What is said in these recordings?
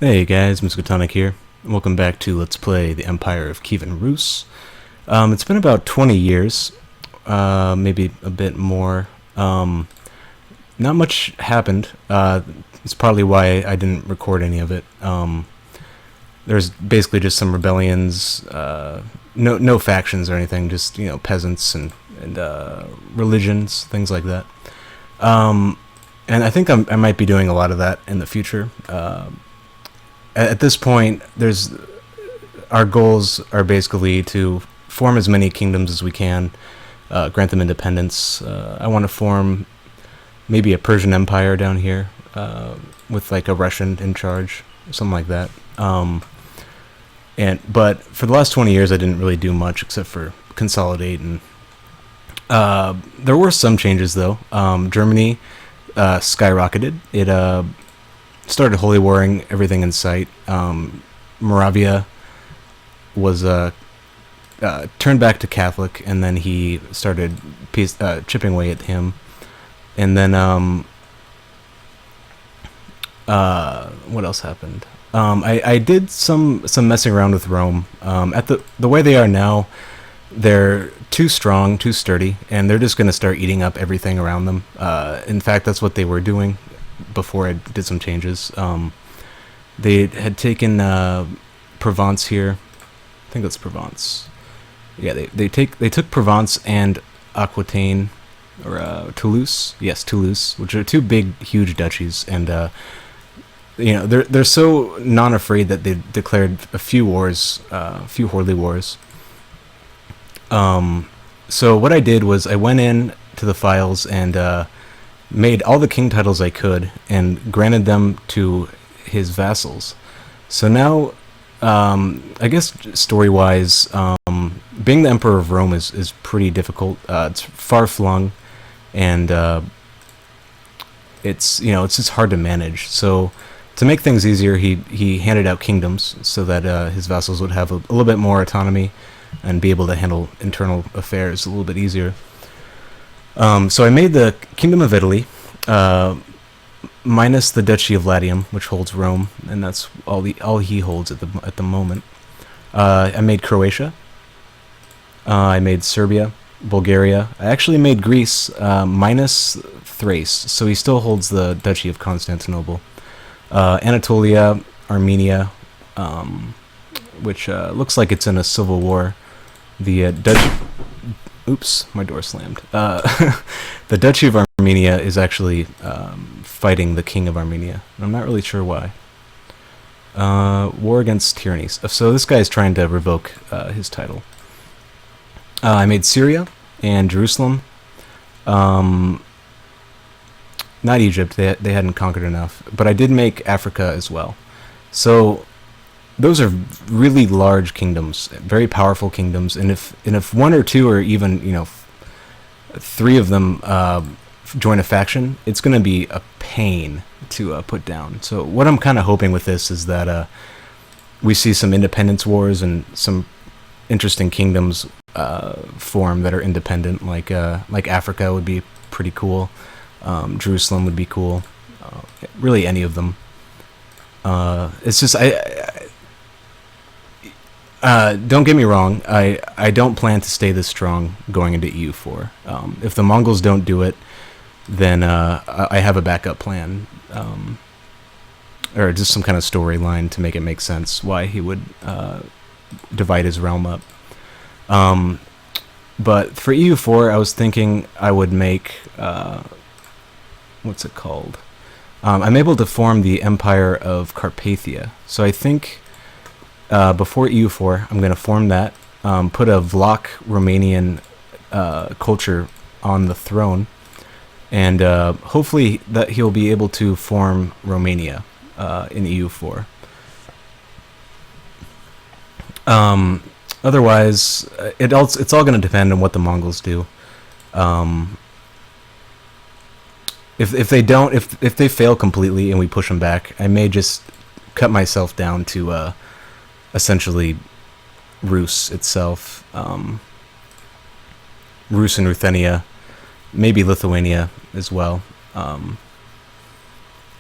Hey guys, Miskatonic here. Welcome back to Let's Play the Empire of Kievan Rus. It's been about 20 years, maybe a bit more. Not much happened. It's probably why I didn't record any of it. There's basically just some rebellions, no factions or anything, just peasants and religions, things like that. And I think I might be doing a lot of that in the future. At this point, our goals are basically to form as many kingdoms as we can, grant them independence. I want to form maybe a Persian Empire down here, with like a Russian in charge, something like that. But for the last 20 years, I didn't really do much except for consolidate, and there were some changes though. Germany skyrocketed. It started holy warring everything in sight. Moravia was turned back to Catholic, and then he started chipping away at him. And then what else happened? I did some messing around with Rome. At the way they are now, they're too strong, too sturdy, and they're just going to start eating up everything around them. In fact, that's what they were doing before I did some changes. They had taken Provence here. I think that's Provence. Yeah, they took Provence and Aquitaine, or Toulouse. Yes, Toulouse, which are two big, huge duchies, and they're so non-afraid that they declared a few wars, a few horde wars. So what I did was I went in to the files and made all the king titles I could and granted them to his vassals. So now, I guess story-wise, being the Emperor of Rome is pretty difficult. It's far-flung, and it's just hard to manage. So to make things easier, he handed out kingdoms so that his vassals would have a little bit more autonomy and be able to handle internal affairs a little bit easier. So I made the Kingdom of Italy, minus the Duchy of Latium, which holds Rome, and that's all he holds at the moment. I made Croatia. I made Serbia, Bulgaria. I actually made Greece, minus Thrace, so he still holds the Duchy of Constantinople. Anatolia, Armenia, which looks like it's in a civil war. The Duchy... Oops, my door slammed. The Duchy of Armenia is actually fighting the King of Armenia. I'm not really sure why. War against tyranny. So this guy is trying to revoke his title. I made Syria and Jerusalem. Not Egypt. They hadn't conquered enough. But I did make Africa as well. So those are really large kingdoms, very powerful kingdoms, and if one or two or even three of them join a faction, it's going to be a pain to put down. So what I'm kind of hoping with this is that we see some independence wars and some interesting kingdoms form that are independent, like Africa would be pretty cool. Jerusalem would be cool. Really, any of them. It's just don't get me wrong, I don't plan to stay this strong going into EU4. If the Mongols don't do it, then I have a backup plan, or just some kind of storyline to make it make sense why he would divide his realm up. But for EU4, I was thinking I would make, what's it called? I'm able to form the Empire of Carpathia, so I think before EU4, I'm going to form that, put a Vlach Romanian culture on the throne, and hopefully that he'll be able to form Romania in EU4. Otherwise, it's all going to depend on what the Mongols do. If they fail completely and we push them back, I may just cut myself down to essentially Rus itself, Rus and Ruthenia, maybe Lithuania as well.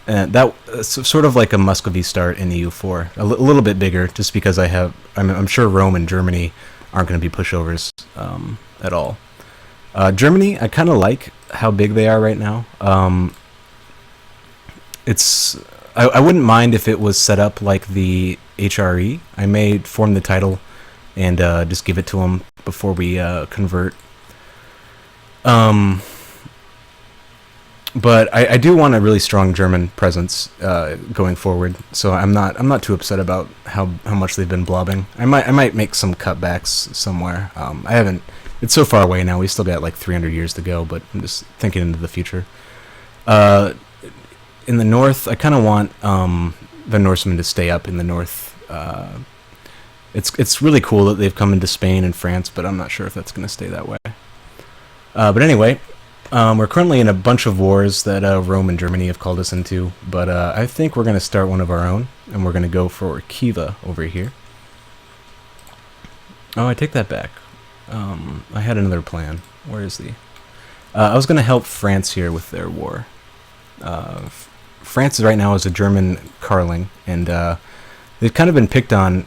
And that sort of like a Muscovy start in EU4, a little bit bigger, just because I'm sure Rome and Germany aren't going to be pushovers at all. Germany, I kind of like how big they are right now. I wouldn't mind if it was set up like the HRE. I may form the title and just give it to them before we convert. But I do want a really strong German presence going forward, so I'm not too upset about how much they've been blobbing. I might make some cutbacks somewhere. I haven't. It's so far away now. We still got like 300 years to go, but I'm just thinking into the future. In the north, I kind of want the Norsemen to stay up in the north. It's really cool that they've come into Spain and France, but I'm not sure if that's going to stay that way. But anyway, we're currently in a bunch of wars that Rome and Germany have called us into, but I think we're going to start one of our own, and we're going to go for Kievan over here. Oh, I take that back. I had another plan. Where is the... I was going to help France here with their war. France right now is a German Carling, and they've kind of been picked on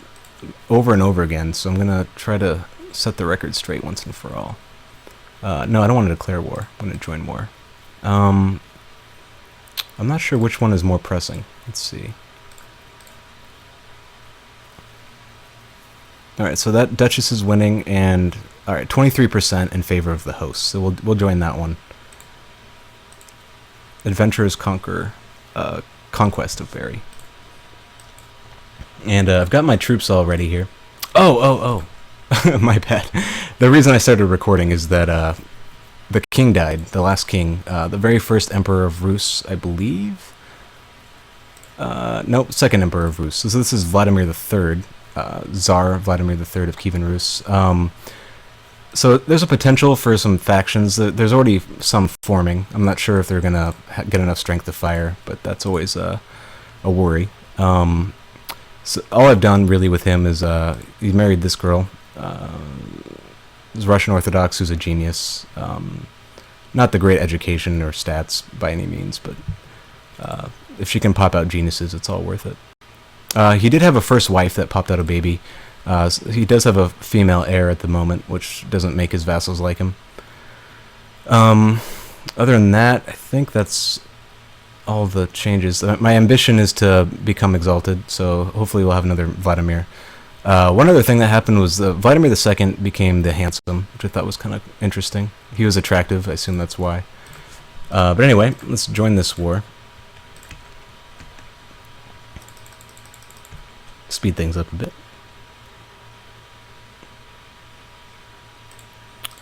over and over again, so I'm going to try to set the record straight once and for all. No, I don't want to declare war. I'm going to join war. I'm not sure which one is more pressing. Let's see. Alright, so that Duchess is winning, and... Alright, 23% in favor of the host, so we'll join that one. Adventurers conquer... Conquest of Berry. And I've got my troops all ready here. Oh! My bad. The reason I started recording is that the king died, the last king, the very first emperor of Rus, I believe? Nope, second emperor of Rus. So this is Vladimir III, Tsar Vladimir III of Kievan Rus. So there's a potential for some factions. There's already some forming. I'm not sure if they're going to get enough strength to fire, but that's always a worry. So all I've done really with him is he married this girl. He's Russian Orthodox, who's a genius. Not the great education or stats by any means, but if she can pop out geniuses, it's all worth it. He did have a first wife that popped out a baby. He does have a female heir at the moment, which doesn't make his vassals like him. Other than that, I think that's all the changes. My ambition is to become exalted, so hopefully we'll have another Vladimir. One other thing that happened was Vladimir II became the handsome, which I thought was kind of interesting. He was attractive, I assume that's why. But anyway, let's join this war. Speed things up a bit.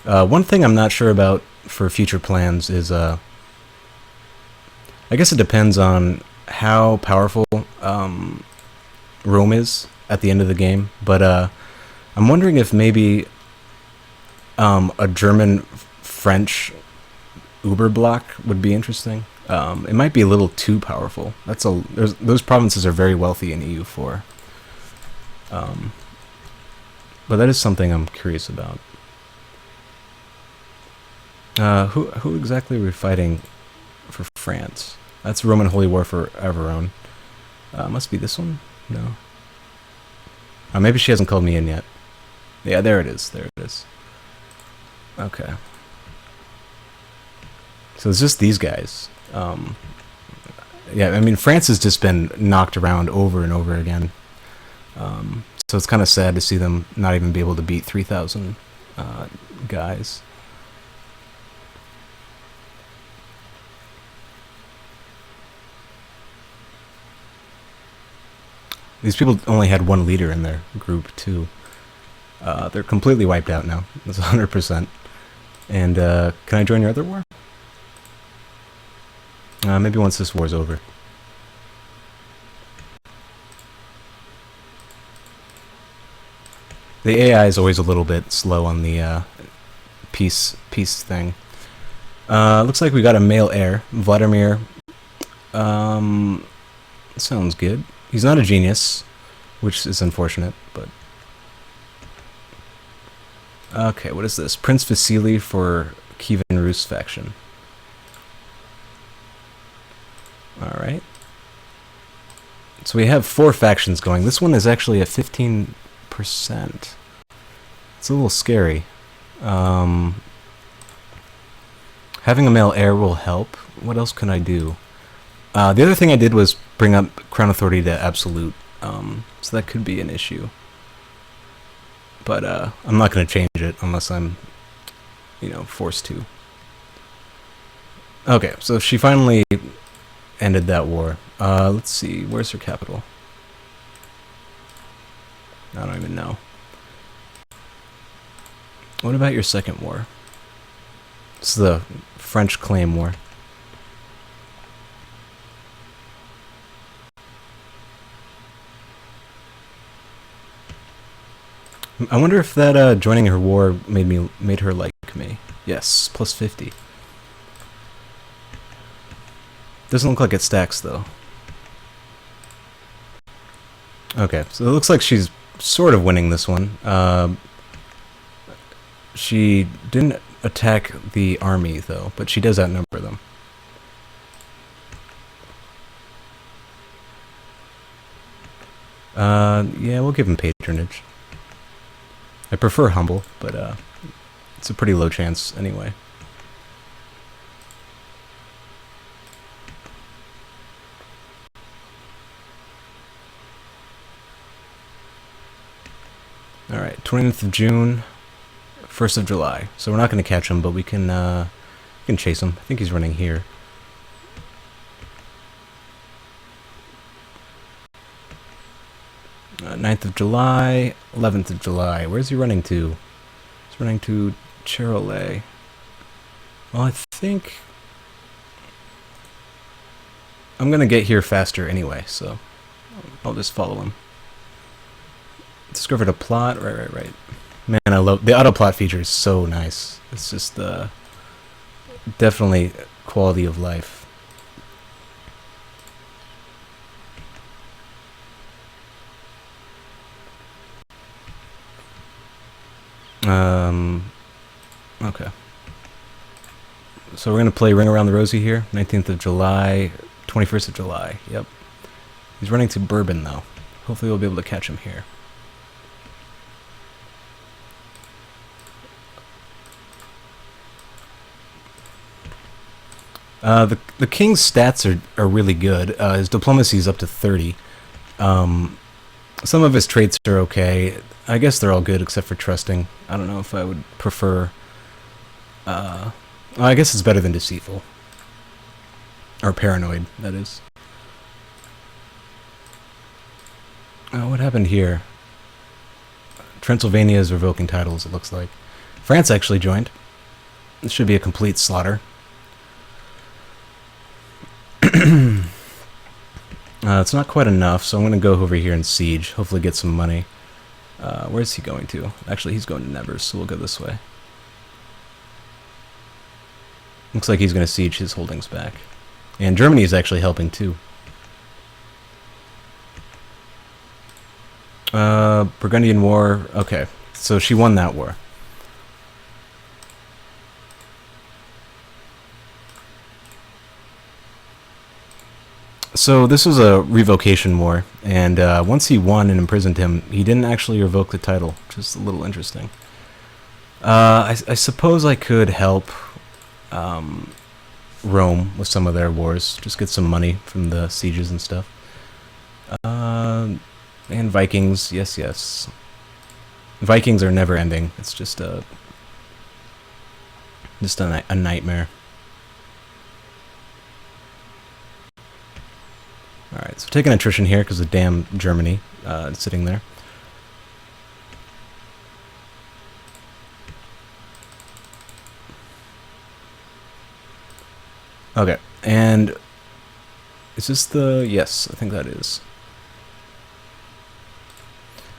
One thing I'm not sure about for future plans is, I guess it depends on how powerful Rome is at the end of the game, but I'm wondering if maybe a German-French Uber block would be interesting. It might be a little too powerful. Those provinces are very wealthy in EU4. But that is something I'm curious about. Who exactly are we fighting for France? That's Roman Holy War for Averon. Must be this one? No. Maybe she hasn't called me in yet. Yeah, there it is. There it is. Okay. So it's just these guys. Yeah, I mean, France has just been knocked around over and over again. So it's kind of sad to see them not even be able to beat 3,000 guys. These people only had one leader in their group, too. They're completely wiped out now. That's 100%. And can I join your other war? Maybe once this war's over. The AI is always a little bit slow on the peace thing. Looks like we got a male heir, Vladimir. Sounds good. He's not a genius, which is unfortunate, but... Okay, what is this? Prince Vasily for Kievan Rus faction. Alright. So we have 4 factions going. This one is actually at 15%. It's a little scary. Having a male heir will help. What else can I do? The other thing I did was bring up Crown Authority to absolute, so that could be an issue. But I'm not going to change it unless I'm, forced to. Okay, so she finally ended that war. Let's see, where's her capital? I don't even know. What about your second war? It's the French Claim War. I wonder if that joining her war made her like me. Yes, plus 50. Doesn't look like it stacks though. Okay, so it looks like she's sort of winning this one. She didn't attack the army though, but she does outnumber them. Yeah, we'll give him patronage. I prefer humble, but it's a pretty low chance anyway. Alright, 20th of June, 1st of July. So we're not going to catch him, but we can chase him. I think he's running here. Uh, 9th of July, 11th of July. Where's he running to? He's running to Charolais. Well, I think I'm going to get here faster anyway, so I'll just follow him. Discovered a plot. Right. Man, I love the auto plot feature. Is so nice. It's just definitely quality of life. Okay. So we're gonna play Ring Around the Rosie here. 19th of July, 21st of July. Yep. He's running to Bourbon though. Hopefully we'll be able to catch him here. The king's stats are really good. His diplomacy is up to 30. Some of his traits are okay. I guess they're all good except for trusting. I don't know if I would prefer... I guess it's better than deceitful. Or paranoid, that is. What happened here? Transylvania is revoking titles, it looks like. France actually joined. This should be a complete slaughter. It's not quite enough, so I'm going to go over here and siege. Hopefully get some money. Where's he going to? Actually, he's going to Nevers, so we'll go this way. Looks like he's going to siege his holdings back. And Germany is actually helping too. Burgundian War. Okay, so she won that war. So this was a revocation war, and once he won and imprisoned him, he didn't actually revoke the title, which is a little interesting. I suppose I could help Rome with some of their wars, just get some money from the sieges and stuff. And Vikings, yes. Vikings are never ending. It's just a nightmare. Alright, so taking attrition here because of damn Germany sitting there. Okay, and is this the... Yes, I think that is.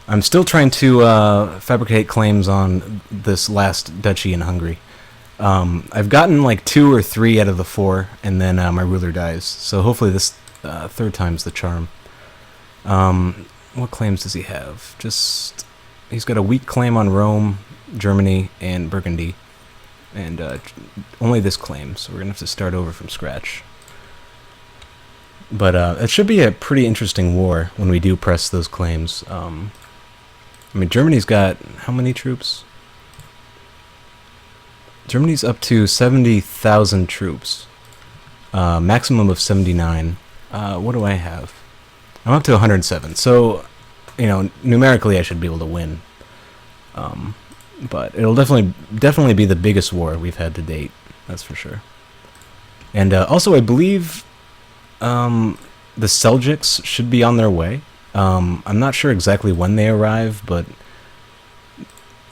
I'm still trying to fabricate claims on this last duchy in Hungary. I've gotten like 2 or 3 out of the 4, and then my ruler dies. So hopefully this third time's the charm. What claims does he have? Just... He's got a weak claim on Rome, Germany, and Burgundy. And only this claim, so we're going to have to start over from scratch. But it should be a pretty interesting war when we do press those claims. I mean, Germany's got how many troops? Germany's up to 70,000 troops. Maximum of 79. What do I have? I'm up to 107. So, you know, numerically I should be able to win. But it'll definitely be the biggest war we've had to date. That's for sure. And also, I believe the Seljuks should be on their way. I'm not sure exactly when they arrive, but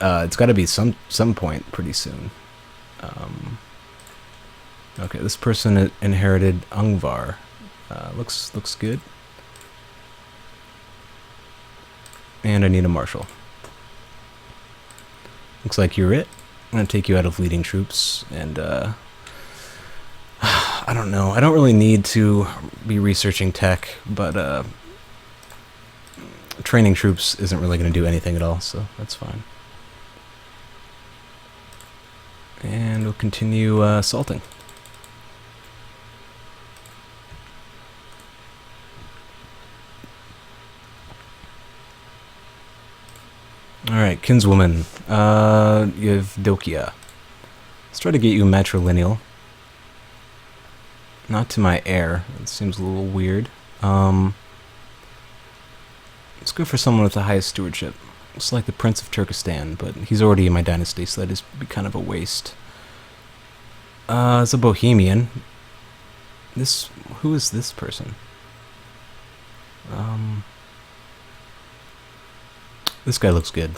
it's got to be some point pretty soon. Okay, this person inherited Angvar. Looks good. And I need a marshal. Looks like you're it. I'm gonna take you out of leading troops, and I don't know. I don't really need to be researching tech, but training troops isn't really going to do anything at all, so that's fine. And we'll continue assaulting. Alright, kinswoman, Yevdokia. Let's try to get you matrilineal. Not to my heir. It seems a little weird. Let's go for someone with the highest stewardship. Looks like the Prince of Turkestan, but he's already in my dynasty, so that is be kind of a waste. It's a Bohemian. Who is this person? This guy looks good.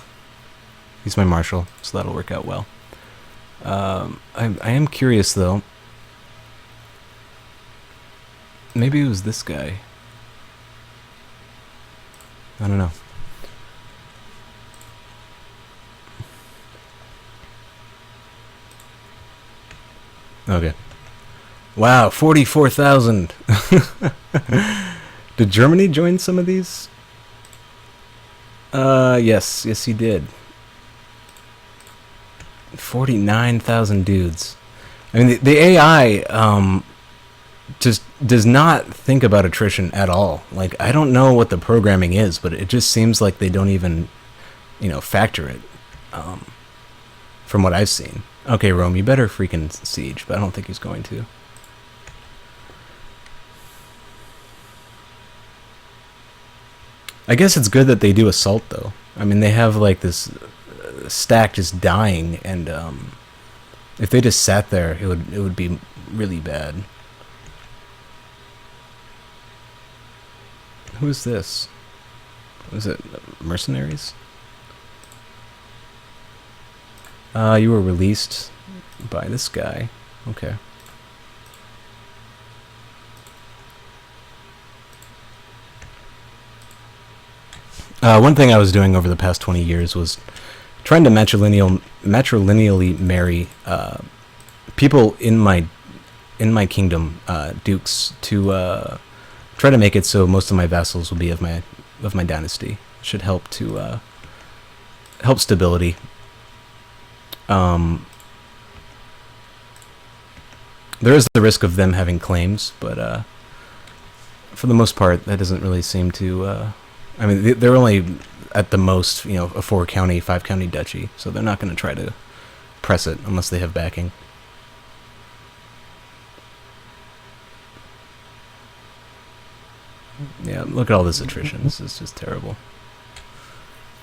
He's my marshal, so that'll work out well. I am curious, though. Maybe it was this guy. I don't know. Okay. Wow, 44,000. Did Germany join some of these? Yes, he did. 49,000 dudes. I mean, the AI, just does not think about attrition at all. Like, I don't know what the programming is, but it just seems like they don't even, factor it, from what I've seen. Okay, Rome, you better freaking siege, but I don't think he's going to. I guess it's good that they do assault, though. I mean, they have, like, this stack just dying, and, if they just sat there, it would be really bad. Who is this? Was it mercenaries? You were released by this guy. Okay. One thing I was doing over the past 20 years was trying to matrilineally marry people in my kingdom, dukes, to try to make it so most of my vassals will be of my dynasty. Should help to help stability. There is the risk of them having claims, but for the most part, that doesn't really seem to. I mean, they're only at the most, a 4-county, 5-county duchy, so they're not going to try to press it unless they have backing. Yeah, look at all this attrition. This is just terrible.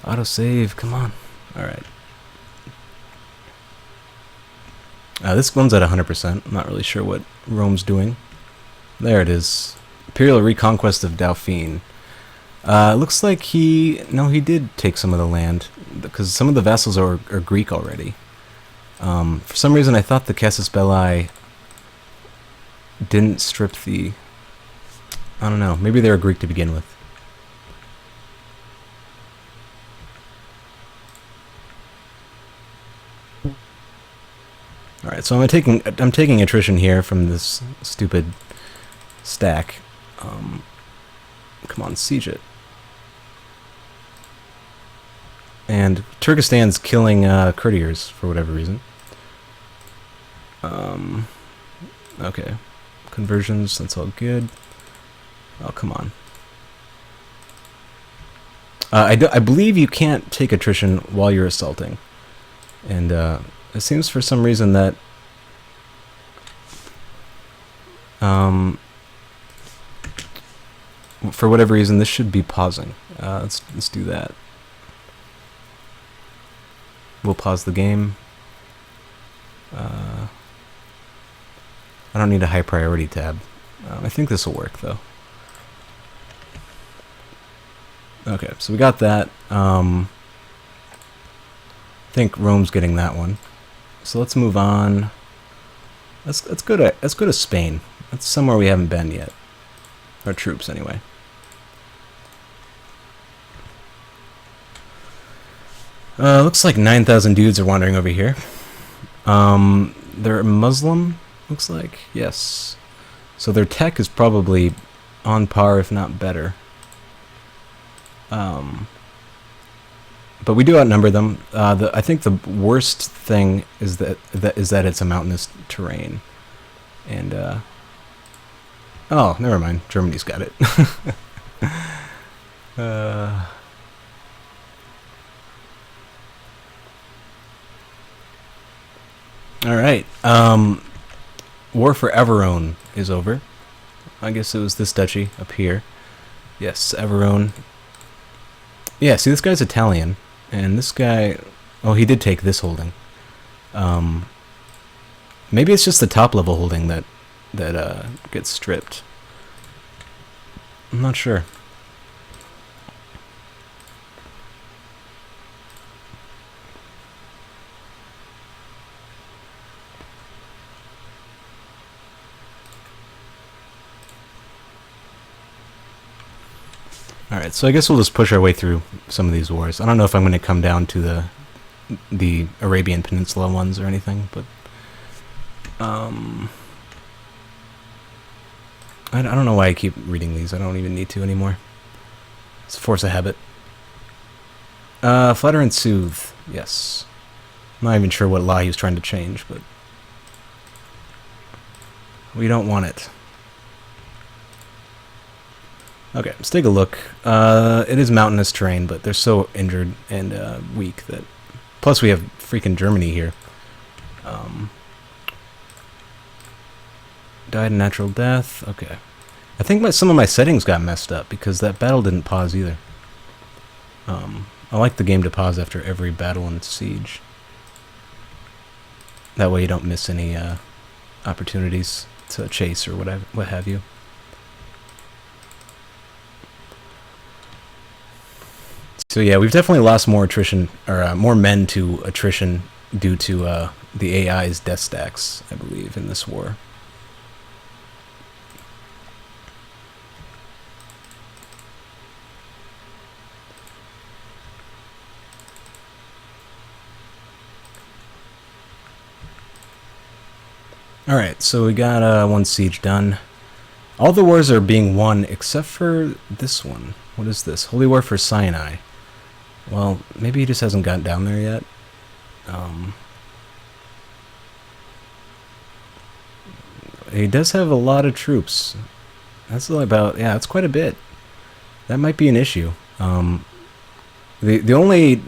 Autosave, come on. Alright. This one's at 100%. I'm not really sure what Rome's doing. There it is. Imperial Reconquest of Dauphine. Looks like he did take some of the land, because some of the vassals are Greek already. For some reason, I thought the Casus Belli didn't strip the... I don't know. Maybe they were Greek to begin with. All right, so I'm taking attrition here from this stupid stack. Come on, siege it. And Turkestan's killing courtiers for whatever reason. Okay, conversions. That's all good. Oh, come on. I believe you can't take attrition while you're assaulting. And it seems for some reason that for whatever reason this should be pausing. Let's do that. We'll pause the game. I don't need a high priority tab. I think this will work though. Okay, so we got that. I think Rome's getting that one. So let's move on. Let's go to Spain. That's somewhere we haven't been yet. Our troops, anyway. Looks like 9,000 dudes are wandering over here. They're Muslim, looks like. Yes. So their tech is probably on par, if not better. But we do outnumber them. I think the worst thing is that it's a mountainous terrain, and oh, never mind. Germany's got it. All right. War for Everone is over. I guess it was this duchy up here. Yes, Everone. Yeah, see, this guy's Italian, and this guy... Oh, he did take this holding. Maybe it's just the top-level holding that gets stripped. I'm not sure. Alright, so I guess we'll just push our way through some of these wars. I don't know if I'm going to come down to the Arabian Peninsula ones or anything, but I don't know why I keep reading these. I don't even need to anymore. It's a force of habit. Flatter and Soothe, yes. I'm not even sure what law he was trying to change, but we don't want it. Okay, let's take a look. It is mountainous terrain, but they're so injured and weak that... Plus we have freaking Germany here. Died a natural death. Okay. I think some of my settings got messed up because that battle didn't pause either. I like the game to pause after every battle and siege. That way you don't miss any opportunities to chase or what have you. So yeah, we've definitely lost more attrition, or more men to attrition due to the AI's death stacks, I believe, in this war. Alright, so we got one siege done. All the wars are being won except for this one. What is this? Holy War for Sinai. Well, maybe he just hasn't gotten down there yet. He does have a lot of troops. That's about... Yeah, that's quite a bit. That might be an issue. The only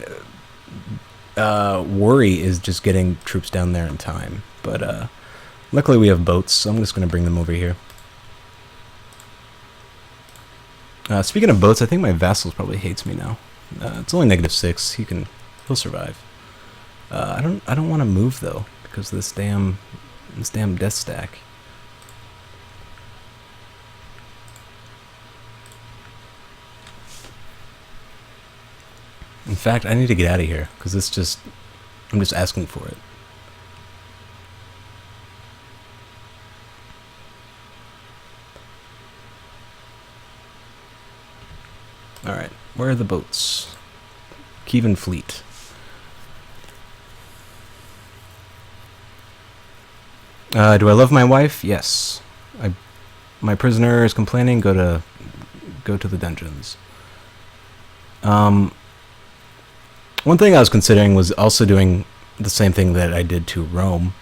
worry is just getting troops down there in time. But luckily we have boats, so I'm just going to bring them over here. Speaking of boats, I think my vassal probably hates me now. It's only -6. He'll survive. I don't want to move though because of this damn death stack. In fact, I need to get out of here because I'm just asking for it. Alright, where are the boats? Kievan fleet. Do I love my wife? Yes. My prisoner is complaining, go to the dungeons. One thing I was considering was also doing the same thing that I did to Rome.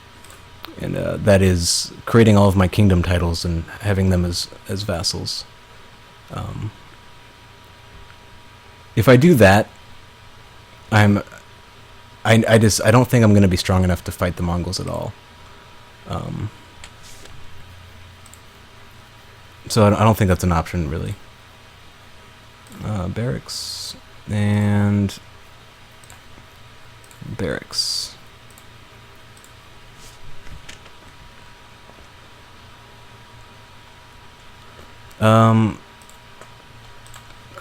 And that is creating all of my kingdom titles and having them as vassals. If I do that, I don't think I'm going to be strong enough to fight the Mongols at all. So I don't think that's an option, really. Barracks and barracks.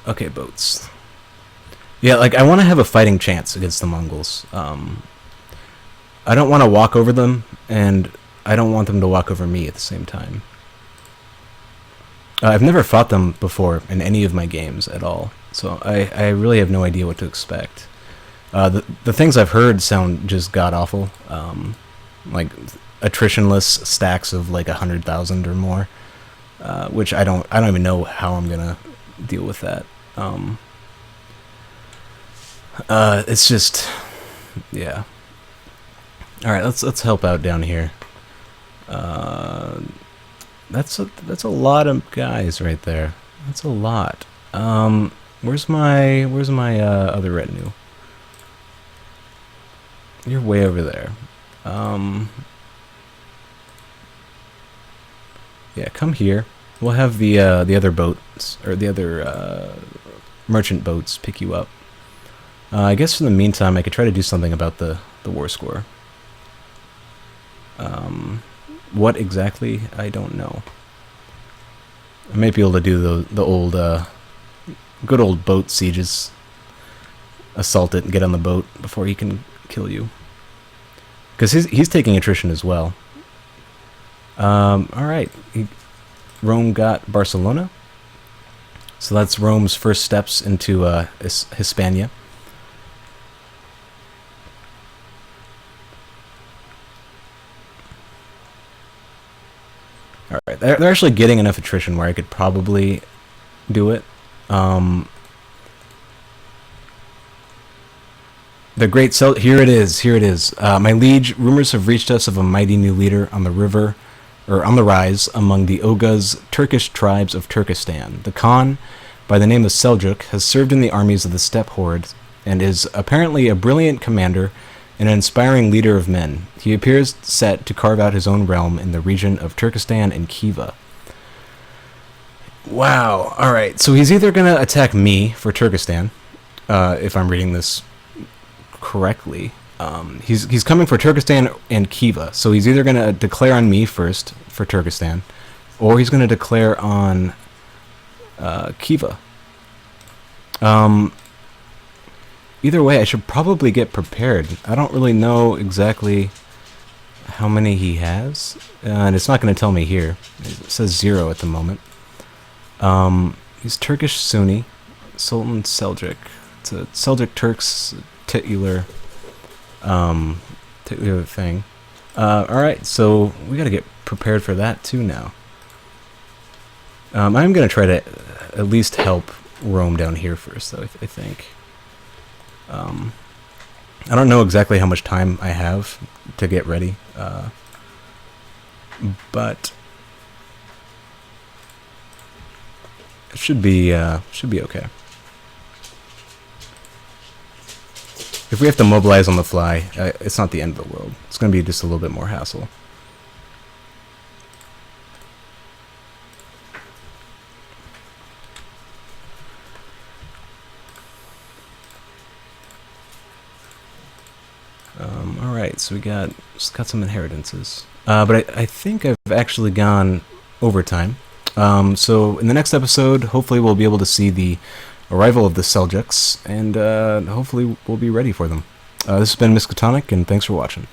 Okay, boats. Yeah, like, I want to have a fighting chance against the Mongols. I don't want to walk over them, and I don't want them to walk over me at the same time. I've never fought them before in any of my games at all, so I really have no idea what to expect. The things I've heard sound just god-awful, like attritionless stacks of like 100,000 or more, which I don't even know how I'm gonna deal with that. It's just, yeah. All right, let's help out down here. That's a lot of guys right there. That's a lot. Where's my other retinue? You're way over there. Yeah, come here. We'll have the other boats, or the other merchant boats, pick you up. I guess in the meantime, I could try to do something about the war score. What exactly? I don't know. I might be able to do the old, good old boat sieges. Assault it and get on the boat before he can kill you. Because he's taking attrition as well. Alright. Rome got Barcelona. So that's Rome's first steps into Hispania. Alright, they're actually getting enough attrition where I could probably do it. The great here it is. My liege, rumors have reached us of a mighty new leader on the river, or on the rise, among the Oghuz Turkish tribes of Turkestan. The Khan, by the name of Seljuk, has served in the armies of the steppe horde, and is apparently a brilliant commander and an inspiring leader of men. He appears set to carve out his own realm in the region of Turkestan and Kievan. Wow, alright, so he's either going to attack me for Turkestan, if I'm reading this correctly. He's coming for Turkestan and Kievan, so he's either going to declare on me first for Turkestan, or he's going to declare on Kievan. Either way, I should probably get prepared. I don't really know exactly how many he has, and it's not going to tell me here. It says 0 at the moment. He's Turkish Sunni, Sultan Seljuk. It's a Seljuk Turks titular thing. Alright, so we got to get prepared for that too now. I'm going to try to at least help Rome down here first, though, I think. I don't know exactly how much time I have to get ready, but it should be okay. If we have to mobilize on the fly, it's not the end of the world. It's going to be just a little bit more hassle. Alright, so we got some inheritances. But I think I've actually gone overtime. So in the next episode, hopefully we'll be able to see the arrival of the Seljuks, and hopefully we'll be ready for them. This has been Miskatonic, and thanks for watching.